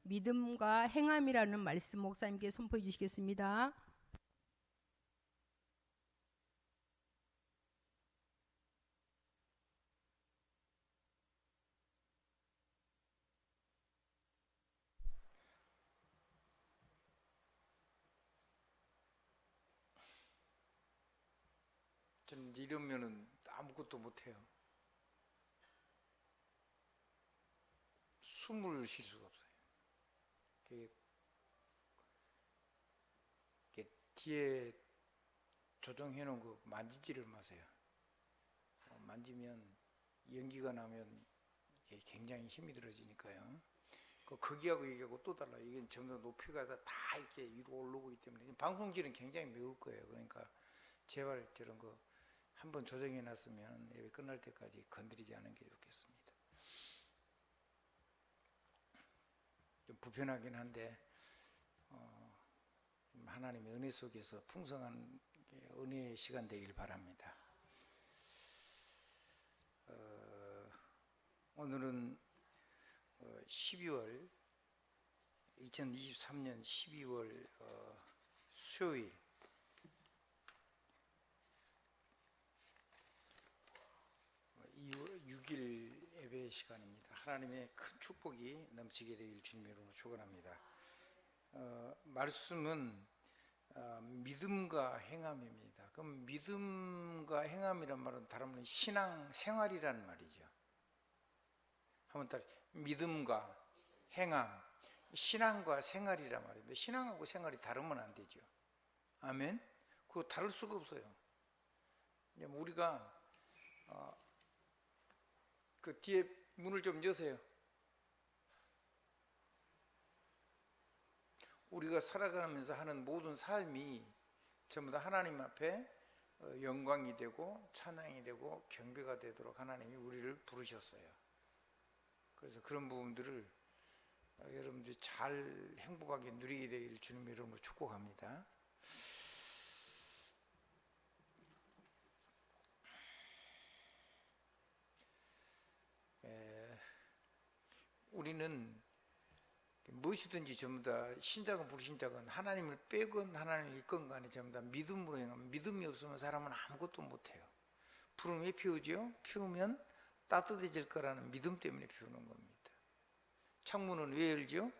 믿음과 행함이라는 말씀 목사님께 선포해 주시겠습니다. 저는 이러면은 아무것도 못해요. 숨을 쉴 수가 없어요. 뒤에 조정해 놓은 거 만지지를 마세요. 만지면 연기가 나면 굉장히 힘이 들어지니까요. 거기하고 얘기하고 또 달라요. 이건 점점 높이가 다 이렇게 위로 오르고 있기 때문에 방송질은 굉장히 매울 거예요. 그러니까 제발 저런 거 한번 조정해 놨으면 예배 끝날 때까지 건드리지 않은 게 좋겠습니다. 좀 불편하긴 한데 하나님의 은혜 속에서 풍성한 은혜의 시간 되길 바랍니다. 오늘은 2023년 12월 수요일 6일 예배 시간입니다. 하나님의 큰 축복이 넘치게 되길 주님의 이름으로 축원합니다. 말씀은 믿음과 행함입니다. 그럼 믿음과 행함이란 말은 다른 말은 신앙 생활이라는 말이죠. 한번 따라 믿음과 행함, 신앙과 생활이란 말입니다. 신앙하고 생활이 다르면 안 되죠. 아멘. 그거 다를 수가 없어요. 우리가 그 뒤에 문을 좀 여세요. 우리가 살아가면서 하는 모든 삶이 전부 다 하나님 앞에 영광이 되고 찬양이 되고 경배가 되도록 하나님이 우리를 부르셨어요. 그래서 그런 부분들을 여러분들이 잘 행복하게 누리게 되길 주님의 이름으로 축복합니다. 우리는 무엇이든지 전부 다 신자건 불신자건 하나님을 빼건 하나님을 있건 간에 전부 다 믿음으로 행하면, 믿음이 없으면 사람은 아무것도 못해요. 불은 왜 피우죠? 피우면 따뜻해질 거라는 믿음 때문에 피우는 겁니다. 창문은 왜 열죠?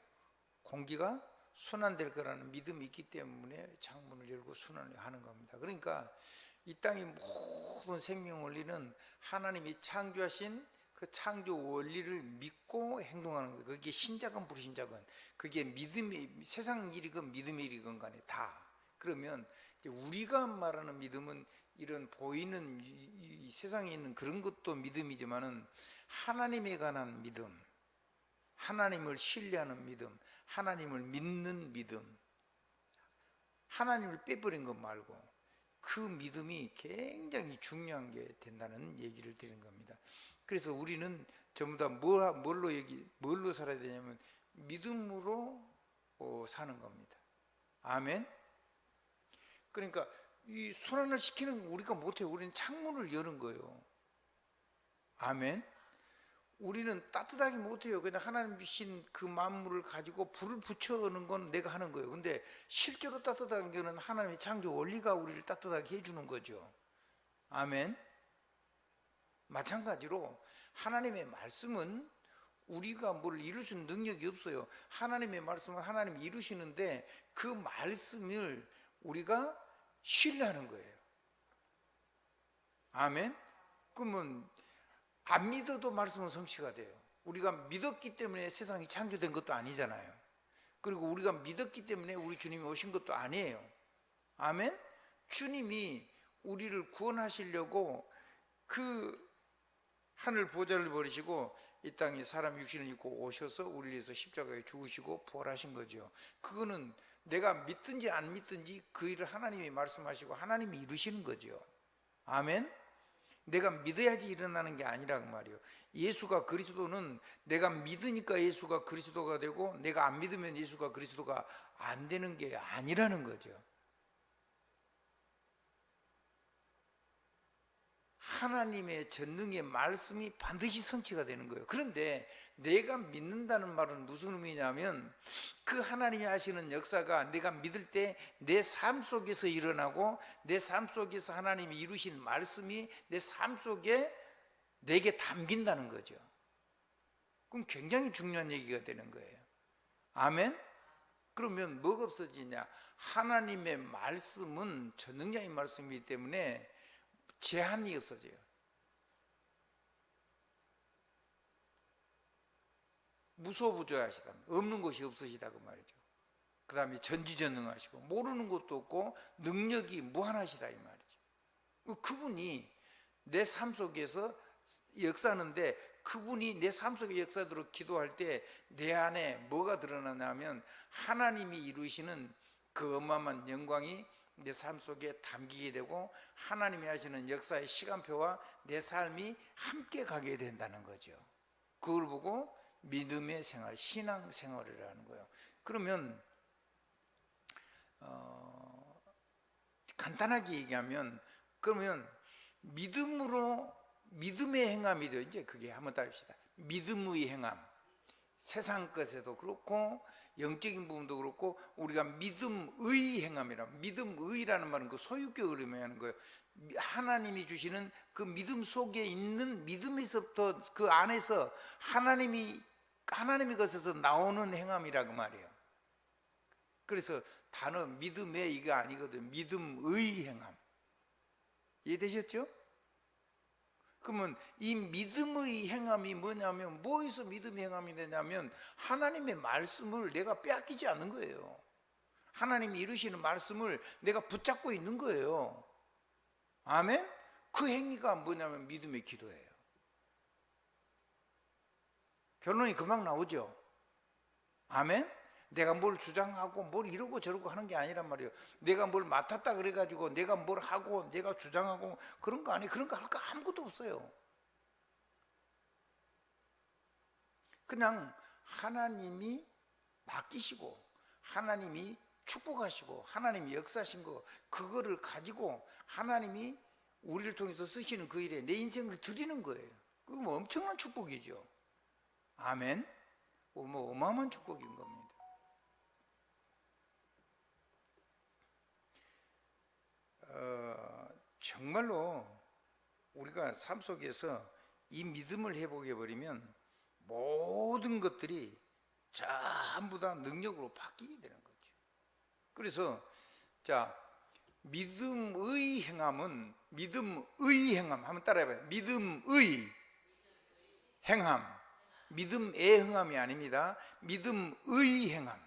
공기가 순환될 거라는 믿음이 있기 때문에 창문을 열고 순환을 하는 겁니다. 그러니까 이 땅의 모든 생명 원리는 하나님이 창조하신 그 창조 원리를 믿고 행동하는 거예요. 그게 신자건 불신자건, 그게 믿음이, 세상 일이건 믿음의 일이건 간에 다. 그러면 이제 우리가 말하는 믿음은 이런 보이는 이 세상에 있는 그런 것도 믿음이지만은 하나님에 관한 믿음, 하나님을 신뢰하는 믿음, 하나님을 믿는 믿음, 하나님을 빼버린 것 말고 그 믿음이 굉장히 중요한 게 된다는 얘기를 드리는 겁니다. 그래서 우리는 전부 다 뭘로 살아야 되냐면 믿음으로 사는 겁니다. 아멘. 그러니까 이 순환을 시키는 거 우리가 못해요. 우리는 창문을 여는 거예요. 아멘. 우리는 따뜻하게 못해요. 그냥 하나님 주신 그 만물을 가지고 불을 붙여는 건 내가 하는 거예요. 근데 실제로 따뜻한 거는 하나님의 창조 원리가 우리를 따뜻하게 해주는 거죠. 아멘. 마찬가지로 하나님의 말씀은 우리가 뭘 이룰 수 있는 능력이 없어요. 하나님의 말씀은 하나님이 이루시는데 그 말씀을 우리가 신뢰하는 거예요. 아멘. 그러면 안 믿어도 말씀은 성취가 돼요. 우리가 믿었기 때문에 세상이 창조된 것도 아니잖아요. 그리고 우리가 믿었기 때문에 우리 주님이 오신 것도 아니에요. 아멘. 주님이 우리를 구원하시려고 그 하늘 보좌를 버리시고 이 땅에 사람 육신을 입고 오셔서 우리를 위해서 십자가에 죽으시고 부활하신 거죠. 그거는 내가 믿든지 안 믿든지 그 일을 하나님이 말씀하시고 하나님이 이루시는 거죠. 아멘. 내가 믿어야지 일어나는 게 아니란 말이에요. 예수가 그리스도는 내가 믿으니까 예수가 그리스도가 되고 내가 안 믿으면 예수가 그리스도가 안 되는 게 아니라는 거죠. 하나님의 전능의 말씀이 반드시 성취가 되는 거예요. 그런데 내가 믿는다는 말은 무슨 의미냐면 그 하나님이 하시는 역사가 내가 믿을 때 내 삶 속에서 일어나고 내 삶 속에서 하나님이 이루신 말씀이 내 삶 속에 내게 담긴다는 거죠. 그럼 굉장히 중요한 얘기가 되는 거예요. 아멘? 그러면 뭐가 없어지냐? 하나님의 말씀은 전능자의 말씀이기 때문에 제한이 없어져요. 무소부조하시다, 없는 것이 없으시다 그 말이죠. 그 다음에 전지전능하시고 모르는 것도 없고 능력이 무한하시다 이 말이죠. 그분이 내 삶 속에서 역사하는데, 그분이 내 삶 속에 역사도록 기도할 때 내 안에 뭐가 드러나냐면 하나님이 이루시는 그 어마어마한 영광이 내 삶 속에 담기게 되고 하나님이 하시는 역사의 시간표와 내 삶이 함께 가게 된다는 거죠. 그걸 보고 믿음의 생활, 신앙 생활을 하는 거예요. 그러면 간단하게 얘기하면, 그러면 믿음으로 믿음의 행함이 돼요. 이제 그게 한번 따릅시다. 믿음의 행함. 세상 것에도 그렇고 영적인 부분도 그렇고 우리가 믿음의 행함이라, 믿음의라는 말은 그 소유격을 의미하는 거예요. 하나님이 주시는 그 믿음 속에 있는 믿음에서부터 그 안에서 하나님의 것에서 나오는 행함이라 그 말이에요. 그래서 단어 믿음의 이거 아니거든. 믿음의 행함. 이해되셨죠? 그러면 이 믿음의 행함이 뭐냐면, 뭐에서 믿음의 행함이 되냐면 하나님의 말씀을 내가 빼앗기지 않는 거예요. 하나님이 이루시는 말씀을 내가 붙잡고 있는 거예요. 아멘? 그 행위가 뭐냐면 믿음의 기도예요. 결론이 금방 나오죠. 아멘? 내가 뭘 주장하고 뭘 이러고 저러고 하는 게 아니란 말이에요. 내가 뭘 맡았다 그래가지고 내가 뭘 하고 내가 주장하고 그런 거 아니에요. 그런 거 할 거 아무것도 없어요. 그냥 하나님이 맡기시고 하나님이 축복하시고 하나님이 역사하신 거, 그거를 가지고 하나님이 우리를 통해서 쓰시는 그 일에 내 인생을 드리는 거예요. 그거 뭐 엄청난 축복이죠. 아멘? 뭐 어마어마한 축복인 겁니다. 정말로 우리가 삶 속에서 이 믿음을 회복해 버리면 모든 것들이 전부 다 능력으로 바뀌게 되는 거죠. 그래서 자, 믿음의 행함은, 믿음의 행함 한번 따라해봐요. 믿음의 행함, 믿음의 행함이 아닙니다. 믿음의 행함,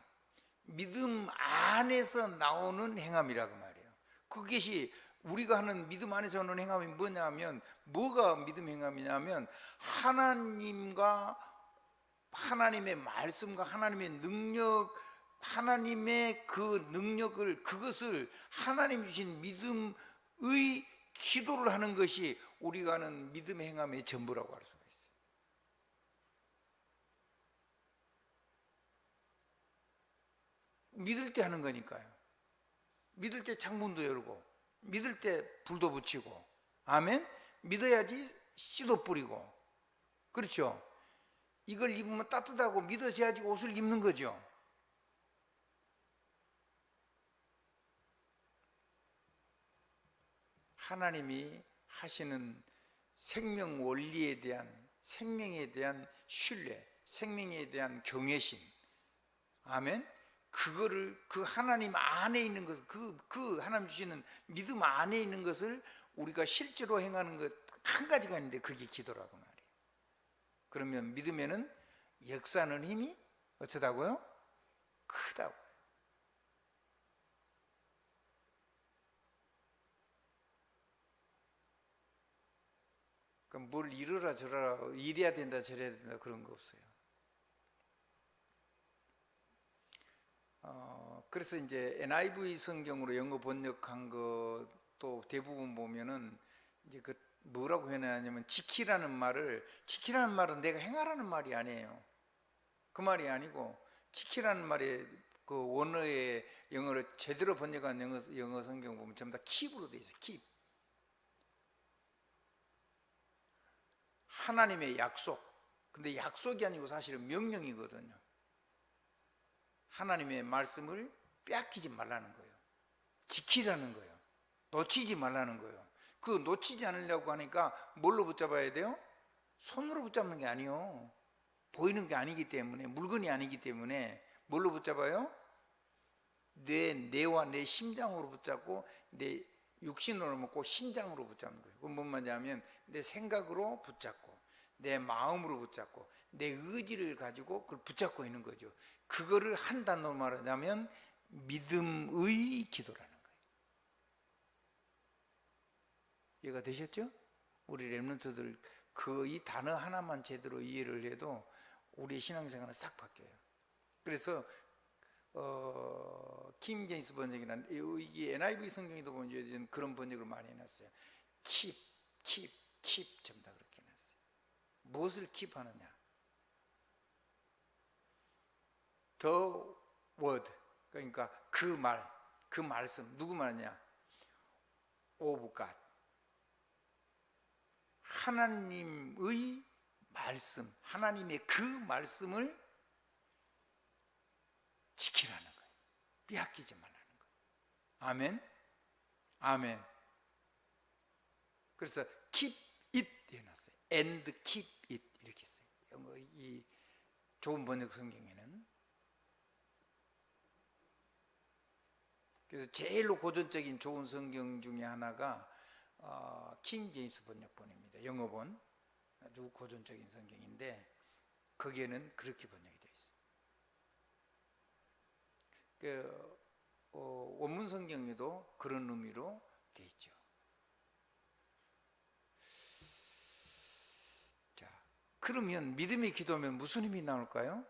믿음 안에서 나오는 행함이라고 말이에요. 그것이 우리가 하는 믿음 안에서 오는 행함이 뭐냐면, 뭐가 믿음 행함이냐면 하나님과 하나님의 말씀과 하나님의 능력, 하나님의 그 능력을, 그것을 하나님 주신 믿음의 기도를 하는 것이 우리가 하는 믿음 행함의 전부라고 할 수가 있어요. 믿을 때 하는 거니까요. 믿을 때 창문도 열고, 믿을 때 불도 붙이고, 아멘? 믿어야지 씨도 뿌리고, 그렇죠? 이걸 입으면 따뜻하고 믿어져야지 옷을 입는 거죠. 하나님이 하시는 생명 원리에 대한, 생명에 대한 신뢰, 생명에 대한 경외심, 아멘? 그거를, 그 하나님 안에 있는 것을, 그 하나님 주시는 믿음 안에 있는 것을 우리가 실제로 행하는 것 한 가지가 있는데 그게 기도라고 말이에요. 그러면 믿음에는 역사하는 힘이 어쩌다고요? 크다고요. 그럼 뭘 이러라 저러라, 이래야 된다 저래야 된다 그런 거 없어요. 그래서 이제 NIV 성경으로 영어 번역한 것도 대부분 보면은 이제 그 뭐라고 해놨냐면 지키라는 말은 내가 행하라는 말이 아니에요. 그 말이 아니고, 지키라는 말이 그 원어의 영어를 제대로 번역한 영어 성경 보면 전부 다 keep으로 돼 있어요. keep. 하나님의 약속. 근데 약속이 아니고 사실은 명령이거든요. 하나님의 말씀을 빼앗기지 말라는 거예요. 지키라는 거예요. 놓치지 말라는 거예요. 그 놓치지 않으려고 하니까 뭘로 붙잡아야 돼요? 손으로 붙잡는 게 아니요. 보이는 게 아니기 때문에, 물건이 아니기 때문에 뭘로 붙잡아요? 뇌와 내 심장으로 붙잡고 내 육신으로 먹고 신장으로 붙잡는 거예요. 그건 뭔 말이냐면 내 생각으로 붙잡고 내 마음으로 붙잡고 내 의지를 가지고 그걸 붙잡고 있는 거죠. 그거를 한 단어로 말하자면 믿음의 기도라는 거예요. 이해가 되셨죠? 우리 렘넌트들 그 이 단어 하나만 제대로 이해를 해도 우리의 신앙생활은 싹 바뀌어요. 그래서 킹 제임스 번역이라는 이게 NIV 성경에도 보면 그런 번역을 많이 해놨어요. keep 전부 다 그렇게 해놨어요. 무엇을 keep하느냐? The word, 그러니까 그 말, 그 말씀. 누구 말이냐? of God, 하나님의 말씀, 하나님의 그 말씀을 지키라는 거예요. 빼앗기지 말라는 거예요. 아멘? 아멘. 그래서 keep it 해놨어요. and keep it 이렇게 써요. 이 좋은 번역 성경에는. 그래서 제일로 고전적인 좋은 성경 중에 하나가 킹 제임스 번역본입니다. 영어본 아주 고전적인 성경인데 거기에는 그렇게 번역이 되어 있어요. 원문 성경에도 그런 의미로 되어 있죠. 자, 그러면 믿음의 기도면 무슨 힘이 나올까요?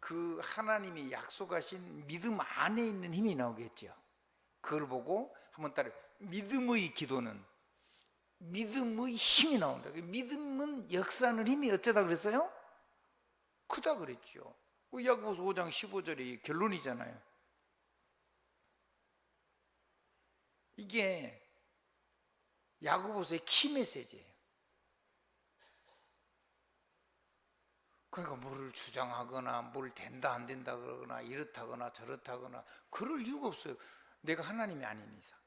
그 하나님이 약속하신 믿음 안에 있는 힘이 나오겠죠. 그걸 보고 한번 따라해. 믿음의 기도는 믿음의 힘이 나온다. 믿음은 역사하는 힘이 어쩌다 그랬어요? 크다 그랬죠. 야고보서 5장 15절이 결론이잖아요. 이게 야고보서의 키 메시지예요. 그러니까 뭐를 주장하거나 뭘 된다 안 된다 그러거나 이렇다거나 저렇다거나 그럴 이유가 없어요. 내가 하나님이 아닌 이상.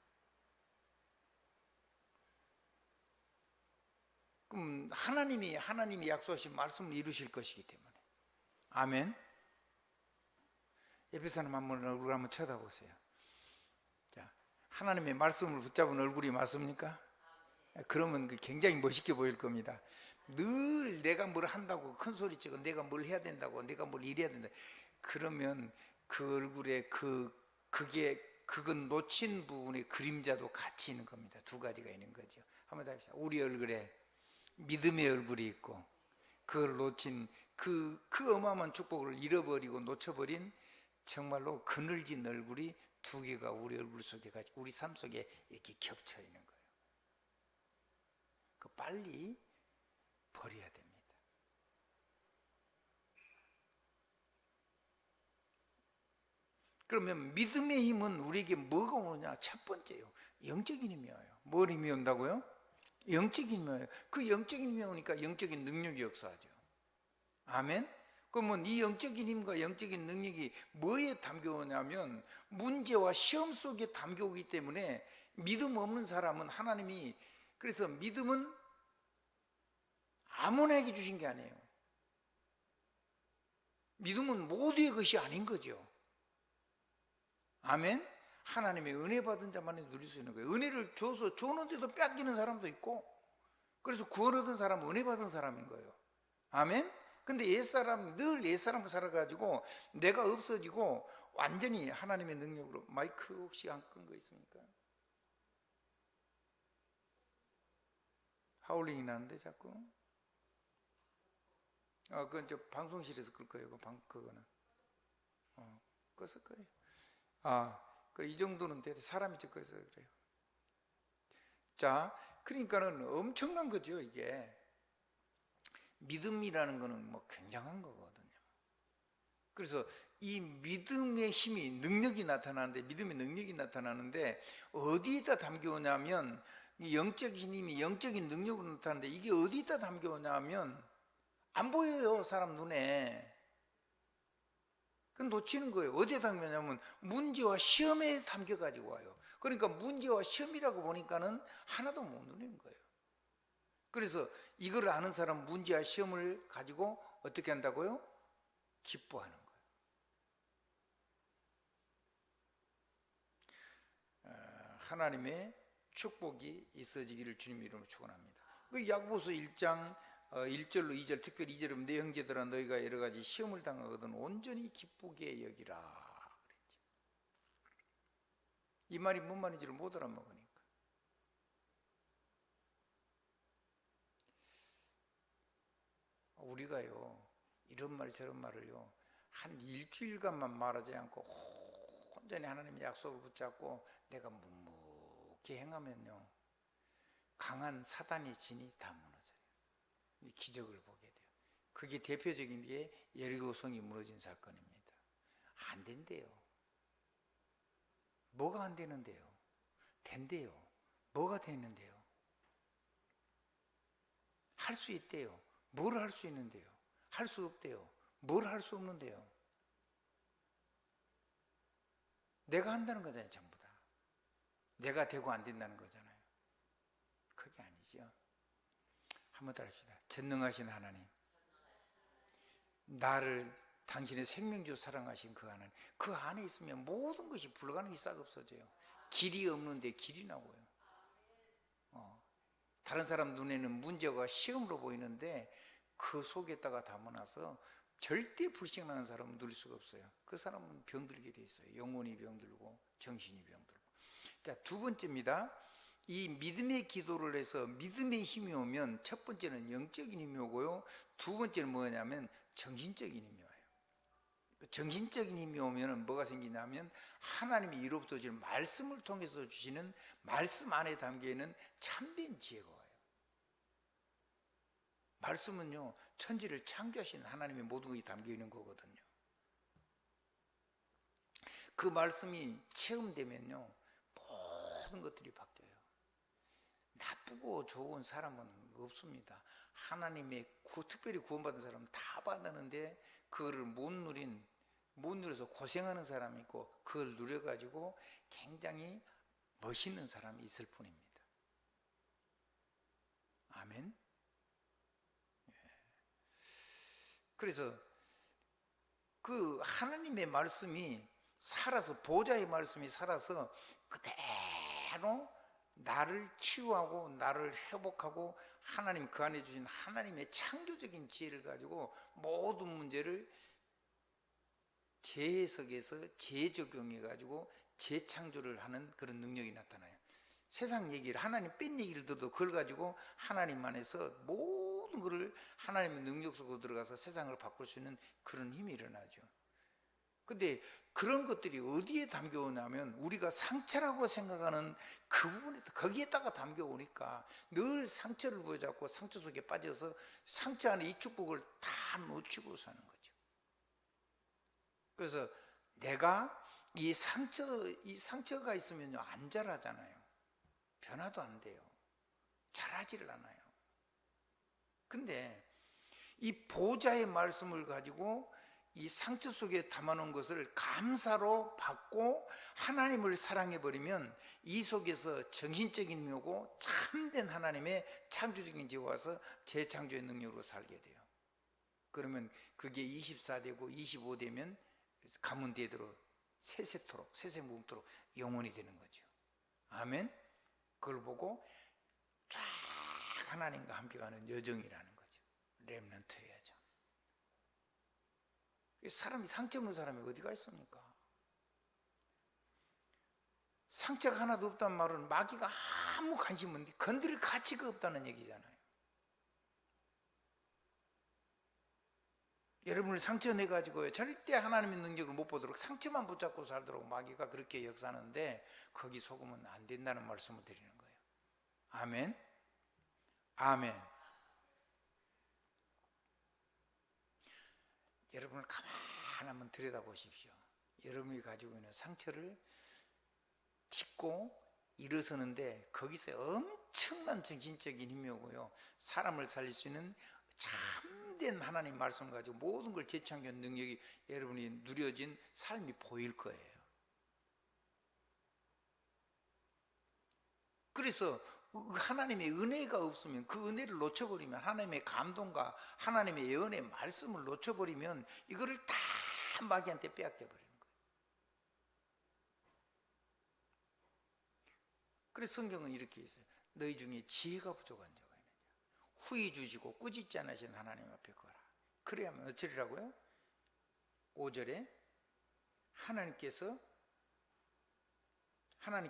그럼 하나님이 약속하신 말씀을 이루실 것이기 때문에. 아멘. 옆에 사람 한번 얼굴 한번 쳐다보세요. 자, 하나님의 말씀을 붙잡은 얼굴이 맞습니까? 그러면 굉장히 멋있게 보일 겁니다. 늘 내가 뭘 한다고 큰 소리 치고 내가 뭘 해야 된다고 내가 뭘 이래야 된다. 그러면 그 얼굴에 그건 놓친 부분의 그림자도 같이 있는 겁니다. 두 가지가 있는 거죠. 한번 더 합시다. 우리 얼굴에 믿음의 얼굴이 있고 그걸 놓친 그 어마어마한 축복을 잃어버리고 놓쳐버린 정말로 그늘진 얼굴이 두 개가 우리 얼굴 속에 우리 삶 속에 이렇게 겹쳐 있는 거예요. 그 빨리 버려야 됩니다. 그러면 믿음의 힘은 우리에게 뭐가 오느냐? 첫 번째요, 영적인 힘이 와요. 뭘 힘이 온다고요? 영적인 힘이 와요. 그 영적인 힘이 오니까 영적인 능력이 역사하죠. 아멘? 그러면 이 영적인 힘과 영적인 능력이 뭐에 담겨오냐면 문제와 시험 속에 담겨오기 때문에 믿음 없는 사람은 하나님이, 그래서 믿음은 아무나에게 주신 게 아니에요. 믿음은 모두의 것이 아닌 거죠. 아멘? 하나님의 은혜 받은 자만이 누릴 수 있는 거예요. 은혜를 줘서 주는데도 뺏기는 사람도 있고, 그래서 구원 얻은 사람은 은혜 받은 사람인 거예요. 아멘? 근데 옛사람, 늘 옛사람을 살아가지고 내가 없어지고 완전히 하나님의 능력으로. 마이크 혹시 안 끈 거 있습니까? 하울링이 나는데 자꾸. 그건 저 방송실에서 끌 거예요. 그거는. 껐을 거예요. 이 정도는 돼도 사람이 적어서 그래요. 자, 그러니까는 엄청난 거죠, 이게. 믿음이라는 거는 뭐 굉장한 거거든요. 그래서 이 믿음의 힘이, 능력이 나타나는데, 믿음의 능력이 나타나는데 어디에다 담겨오냐면 이 영적인 힘이 영적인 능력으로 나타나는데 이게 어디다 담겨오냐면 안 보여요, 사람 눈에. 그건 놓치는 거예요. 어디에 담겨냐면 문제와 시험에 담겨가지고 와요. 그러니까 문제와 시험이라고 보니까는 하나도 못 누리는 거예요. 그래서 이걸 아는 사람은 문제와 시험을 가지고 어떻게 한다고요? 기뻐하는 거예요. 하나님의 축복이 있어지기를 주님 이름으로 축원합니다. 그 야고보서 1장 1절로 2절, 특별히 2절에 내 형제들아 너희가 여러 가지 시험을 당하거든 온전히 기쁘게 여기라 그랬죠. 이 말이 뭔 말인지를 못 알아먹으니까. 우리가요 이런 말 저런 말을요 한 일주일간만 말하지 않고 온전히 하나님의 약속을 붙잡고 내가 묵묵히 행하면요 강한 사단의 진이 다 무너져요. 이 기적을 보게 돼요. 그게 대표적인 게 여리고성이 무너진 사건입니다. 안 된대요. 뭐가 안 되는데요? 된대요. 뭐가 되는데요? 할 수 있대요. 뭘 할 수 있는데요? 할 수 없대요. 뭘 할 수 없는데요? 내가 한다는 거잖아요, 전부 다. 내가 되고 안 된다는 거잖아요. 그게 아니죠. 한번 따라 합시다. 전능하신 하나님, 나를 당신의 생명주 사랑하신 그 하나님, 그 안에 있으면 모든 것이 불가능이 싹 없어져요. 길이 없는데 길이 나고요. 다른 사람 눈에는 문제가 시험으로 보이는데 그 속에다가 담아놔서 절대 불신하는 사람은 누릴 수가 없어요. 그 사람은 병들게 돼 있어요. 영혼이 병들고 정신이 병들고. 자, 두 번째입니다. 이 믿음의 기도를 해서 믿음의 힘이 오면 첫 번째는 영적인 힘이 오고요. 두 번째는 뭐냐면 정신적인 힘이 와요. 정신적인 힘이 오면 뭐가 생기냐면 하나님이 이로부터 주는 말씀을 통해서 주시는 말씀 안에 담겨있는 참된 지혜가 와요. 말씀은요 천지를 창조하신 하나님의 모든 것이 담겨있는 거거든요. 그 말씀이 체험되면요 모든 것들이 바뀌어요. 나쁘고 좋은 사람은 없습니다. 하나님의 특별히 구원받은 사람은 다 받았는데 그거를 못 누려서 고생하는 사람이 있고 그걸 누려가지고 굉장히 멋있는 사람이 있을 뿐입니다. 아멘. 그래서 그 하나님의 말씀이 살아서 보좌의 말씀이 살아서 그대로 나를 치유하고 나를 회복하고 하나님 그 안에 주신 하나님의 창조적인 지혜를 가지고 모든 문제를 재해석해서 재적용해 가지고 재창조를 하는 그런 능력이 나타나요. 세상 얘기를 하나님 뺀 얘기를 들어도 그걸 가지고 하나님 안에서 모든 것을 하나님의 능력 속으로 들어가서 세상을 바꿀 수 있는 그런 힘이 일어나죠. 근데 그런 것들이 어디에 담겨오냐면 우리가 상처라고 생각하는 그 부분에 거기에다가 담겨오니까 늘 상처를 부여잡고 상처 속에 빠져서 상처 안에 이 축복을 다 놓치고 사는 거죠. 그래서 내가 이 상처가 있으면 안 자라잖아요. 변화도 안 돼요. 자라지를 않아요. 근데 이 보좌의 말씀을 가지고 이 상처 속에 담아놓은 것을 감사로 받고 하나님을 사랑해버리면 이 속에서 정신적인 힘이 오고 참된 하나님의 창조적인 지혜가 와서 재창조의 능력으로 살게 돼요. 그러면 그게 24되고 25되면 가문대대로 세세토록 세세무음토록 영원히 되는 거죠. 아멘. 그걸 보고 쫙 하나님과 함께 가는 여정이라는 거죠. 렘넌트의 여정. 사람이 상처 없는 사람이 어디가 있습니까? 상처가 하나도 없단 말은 마귀가 아무 관심 없는데 건드릴 가치가 없다는 얘기잖아요. 여러분을 상처 내가지고요 절대 하나님의 능력을 못 보도록 상처만 붙잡고 살도록 마귀가 그렇게 역사하는데 거기 속으면 안 된다는 말씀을 드리는 거예요. 아멘. 아멘. 여러분을 가만히 한번 들여다보십시오. 여러분이 가지고 있는 상처를 딛고 일어서는데 거기서 엄청난 정신적인 힘이 오고요, 사람을 살릴 수 있는 참된 하나님 말씀을 가지고 모든 걸 재창조한 능력이 여러분이 누려진 삶이 보일 거예요. 그래서 하나님의 은혜가 없으면, 그 은혜를 놓쳐버리면, 하나님의 감동과 하나님의 예언의 말씀을 놓쳐버리면 이거를 다 마귀한테 빼앗겨버리는 거예요. 그래서 성경은 이렇게 있어요. 너희 중에 지혜가 부족한 자가 있느냐, 후히 주시고 꾸짖지 않으신 하나님 앞에 거라. 그래야만 어쩌리라고요? 5절에 하나님께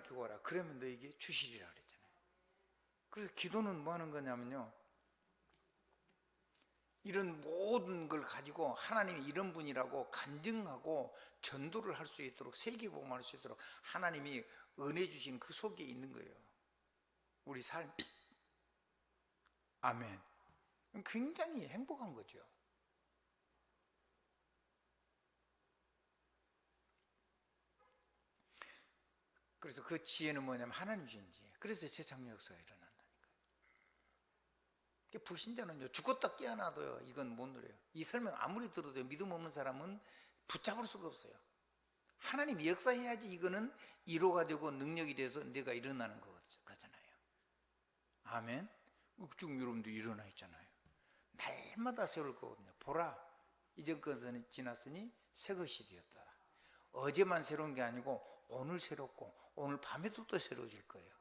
구하라. 그러면 너에게 주시리라 그랬잖아요. 그래서 기도는 뭐 하는 거냐면요, 이런 모든 걸 가지고 하나님이 이런 분이라고 간증하고 전도를 할 수 있도록, 세계복음할 수 있도록 하나님이 은혜 주신 그 속에 있는 거예요, 우리 삶. 아멘. 굉장히 행복한 거죠. 그래서 그 지혜는 뭐냐면 하나님 주신 지혜. 그래서 재창조 역사가 일어난다니까요. 불신자는요, 죽었다 깨어나도요, 이건 못 누려요. 이 설명 아무리 들어도 믿음 없는 사람은 붙잡을 수가 없어요. 하나님이 역사해야지 이거는 이로가 되고 능력이 돼서 내가 일어나는 거잖아요. 아멘. 지금 여러분도 일어나 있잖아요. 날마다 세울 거거든요. 보라, 이전 것은 지났으니 새 것이 되었다. 어제만 새로운 게 아니고 오늘 새롭고 오늘 밤에도 또 새로워질 거예요.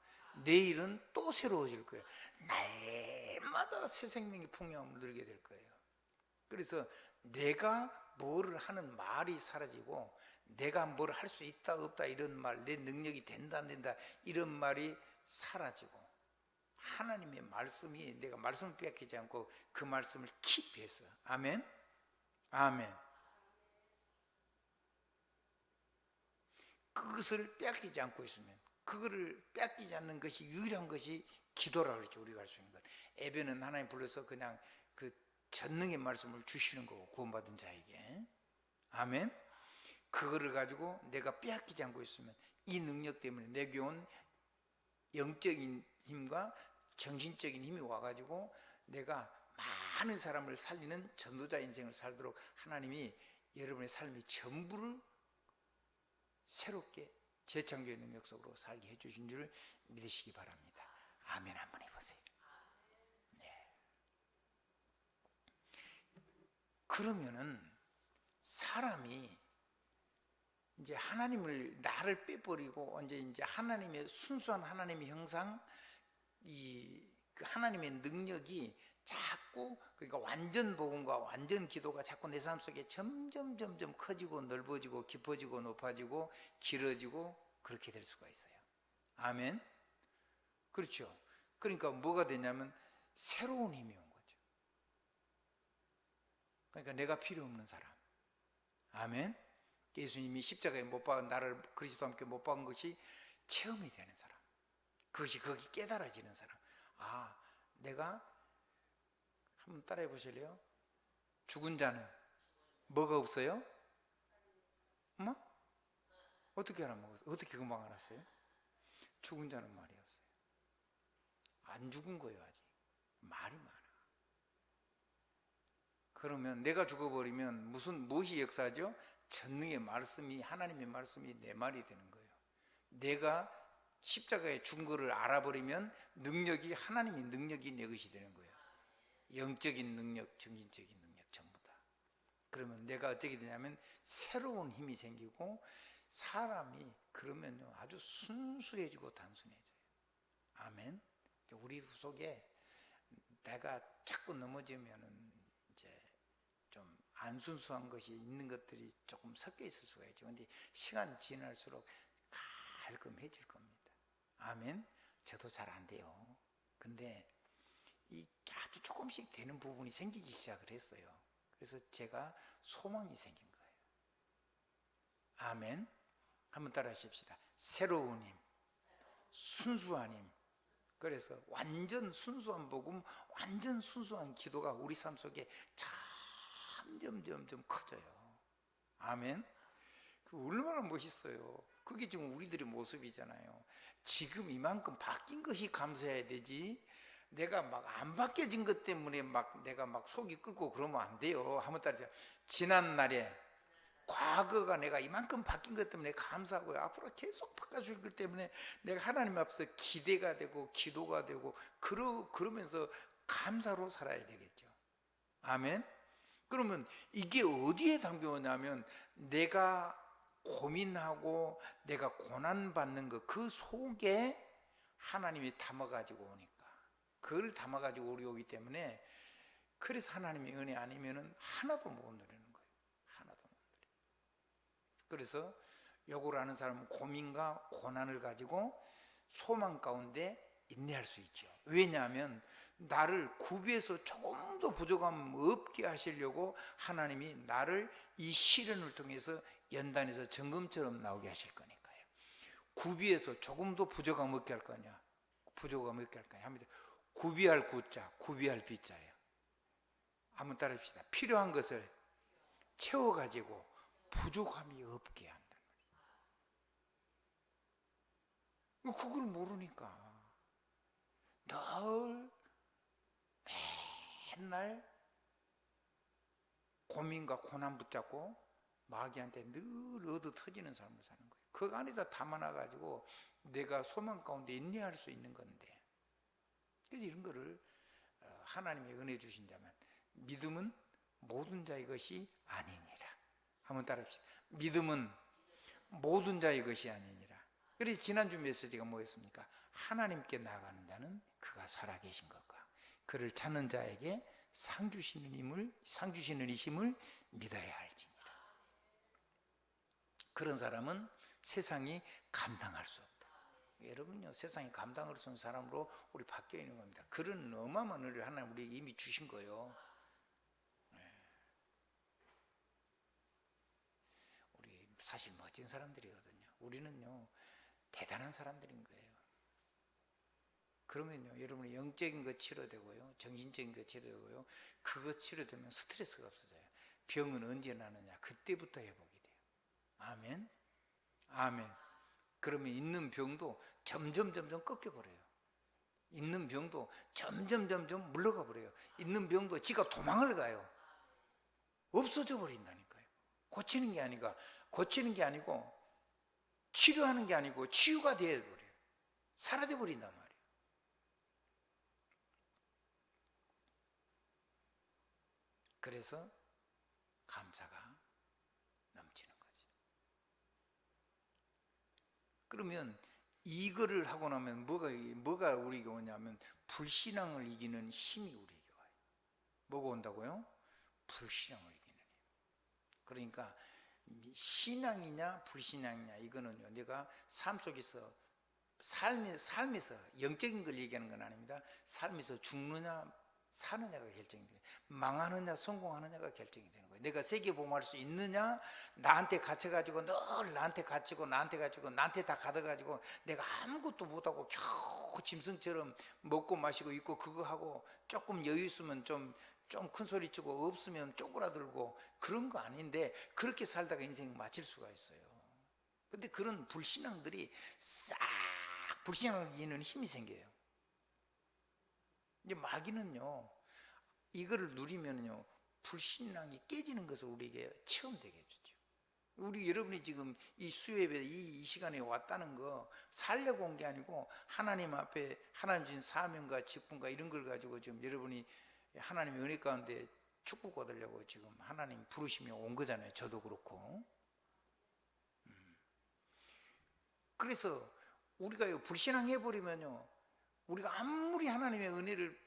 내일은 또 새로워질 거예요. 날마다 새 생명의 풍요함을 누리게 될 거예요. 그래서 내가 뭐를 하는 말이 사라지고, 내가 뭘 할 수 있다 없다 이런 말, 내 능력이 된다 안 된다 이런 말이 사라지고, 하나님의 말씀이, 내가 말씀을 빼앗기지 않고 그 말씀을 깊이 해서, 아멘? 아멘. 그것을 빼앗기지 않고 있으면, 그거를 빼앗기지 않는 것이 유일한 것이 기도라고 그랬죠. 우리가 할 수 있는 것. 예배는 하나님 불러서 그냥 그 전능의 말씀을 주시는 거고, 구원받은 자에게. 아멘. 그거를 가지고 내가 빼앗기지 않고 있으면, 이 능력 때문에 내게 온 영적인 힘과 정신적인 힘이 와가지고 내가 많은 사람을 살리는 전도자 인생을 살도록 하나님이 여러분의 삶의 전부를 새롭게 재창조의 능력 속으로 살게 해주신 줄 믿으시기 바랍니다. 아멘. 한번 해보세요. 네. 그러면은 사람이 이제 하나님을, 나를 빼버리고 이제 하나님의 순수한 하나님의 형상, 그 하나님의 능력이 자꾸, 그러니까 완전 복음과 완전 기도가 자꾸 내 삶 속에 점점 커지고 넓어지고 깊어지고 높아지고 길어지고 그렇게 될 수가 있어요. 아멘. 그렇죠. 그러니까 뭐가 되냐면 새로운 힘이 온 거죠. 그러니까 내가 필요 없는 사람. 아멘. 예수님이 십자가에 못 박은, 나를 그리스도와 함께 못 박은 것이 체험이 되는 사람, 그것이 거기 깨달아지는 사람. 아, 내가, 한번 따라해 보실래요? 죽은 자는 뭐가 없어요? 엄마? 어떻게 알아먹었어요? 어떻게 금방 알았어요? 죽은 자는 말이 없어요. 안 죽은 거예요. 아직 말이 많아. 그러면 내가 죽어버리면 무엇이 역사하죠? 전능의 말씀이, 하나님의 말씀이 내 말이 되는 거예요. 내가 십자가에 죽은 거를 알아버리면 능력이, 하나님의 능력이 내 것이 되는 거예요. 영적인 능력, 정신적인 능력 전부 다. 그러면 내가 어떻게 되냐면 새로운 힘이 생기고, 사람이 그러면요 아주 순수해지고 단순해져요. 아멘. 우리 속에 내가 자꾸 넘어지면은 이제 좀 안 순수한 것이 있는 것들이 조금 섞여 있을 수가 있죠. 근데 시간 지날수록 깔끔해질 겁니다. 아멘. 저도 잘 안 돼요. 근데 이 아주 조금씩 되는 부분이 생기기 시작을 했어요. 그래서 제가 소망이 생긴 거예요. 아멘. 한번 따라 하십시다. 새로운 힘, 순수한 힘. 그래서 완전 순수한 복음, 완전 순수한 기도가 우리 삶 속에 점점 커져요. 아멘. 그 얼마나 멋있어요. 그게 지금 우리들의 모습이잖아요. 지금 이만큼 바뀐 것이 감사해야 되지, 내가 막 안 바뀌어진 것 때문에 막 내가 막 속이 끓고 그러면 안 돼요. 한번 따르자. 지난 날에 과거가 내가 이만큼 바뀐 것 때문에 감사하고요. 앞으로 계속 바꿔줄 것 때문에 내가 하나님 앞에서 기대가 되고 기도가 되고 그러면서 감사로 살아야 되겠죠. 아멘. 그러면 이게 어디에 담겨오냐면 내가 고민하고 내가 고난받는 것, 그 속에 하나님이 담아가지고 오니까, 그걸 담아가지고 우리 오기 때문에, 그래서 하나님의 은혜 아니면은 하나도 못 누리는 거예요. 하나도 못 누려요. 그래서 요걸 아는 사람은 고민과 고난을 가지고 소망 가운데 인내할 수 있죠. 왜냐하면 나를 구비해서 조금도 부족함 없게 하시려고 하나님이 나를 이 시련을 통해서 연단해서 점검처럼 나오게 하실 거니까요. 구비해서 조금도 부족함 없게 할 거냐, 부족함 없게 할 거냐 합니다. 구비할 구자, 구비할 비자예요. 한번 따라합시다. 필요한 것을 채워가지고 부족함이 없게 한다는 거예요. 그걸 모르니까 늘 맨날 고민과 고난 붙잡고 마귀한테 늘 얻어 터지는 삶을 사는 거예요. 그 안에다 담아놔가지고 내가 소망 가운데 인내할 수 있는 건데, 그래서 이런 거를 하나님이 은혜 주신 자면, 믿음은 모든 자의 것이 아니니라. 한번 따라합시다. 믿음은 모든 자의 것이 아니니라. 그래서 지난주 메시지가 뭐였습니까? 하나님께 나아가는 자는 그가 살아계신 것과 그를 찾는 자에게 상 주시는 이심을 믿어야 할지니라. 그런 사람은 세상이 감당할 수 없다. 여러분요, 세상이 감당할 수 없는 사람으로 우리 바뀌어 있는 겁니다. 그런 어마어마한 은혜를 하나님 우리에게 이미 주신 거예요. 우리 사실 멋진 사람들이거든요. 우리는요, 대단한 사람들인 거예요. 그러면요, 여러분의 영적인 것 치료되고요, 정신적인 것 치료되고요, 그것 치료되면 스트레스가 없어져요. 병은 언제 나느냐? 그때부터 회복이 돼요. 아멘. 아멘. 그러면 있는 병도 점점 꺾여버려요. 있는 병도 점점 물러가 버려요. 있는 병도 지가 도망을 가요. 없어져 버린다니까요. 고치는 게 아니고 치료하는 게 아니고 치유가 되어버려요. 사라져 버린단 말이에요. 그래서 감사가 넘치는 거죠. 그러면 이거를 하고 나면 뭐가 우리에게 오냐면 불신앙을 이기는 힘이 우리에게 와요. 뭐가 온다고요? 불신앙을 이기는 힘. 그러니까 신앙이냐 불신앙이냐, 이거는요, 내가 삶 속에서 삶에서 영적인 걸 얘기하는 건 아닙니다. 삶에서 죽느냐 사느냐가 결정이 돼요. 망하느냐 성공하느냐가 결정이 되는 거예요. 내가 세계보험할 수 있느냐, 나한테 갇혀가지고 늘 나한테 갇히고 나한테 다 가둬가지고 내가 아무것도 못하고 겨우 짐승처럼 먹고 마시고 있고 그거 하고 조금 여유 있으면 좀 큰 소리 치고 없으면 쪼그라들고 그런 거 아닌데, 그렇게 살다가 인생 마칠 수가 있어요. 근데 그런 불신앙들이 싹 불신앙을 이기는 힘이 생겨요. 이제 마귀는요, 이거를 누리면요, 불신앙이 깨지는 것을 우리에게 체험되게 해주죠. 우리 여러분이 지금 이 수요예배 이 시간에 왔다는 거 살려고 온 게 아니고, 하나님 앞에 하나님 주신 사명과 직분과 이런 걸 가지고 지금 여러분이 하나님의 은혜 가운데 축복 얻으려고 지금 하나님 부르시며 온 거잖아요. 저도 그렇고. 그래서 우리가 불신앙 해버리면요, 우리가 아무리 하나님의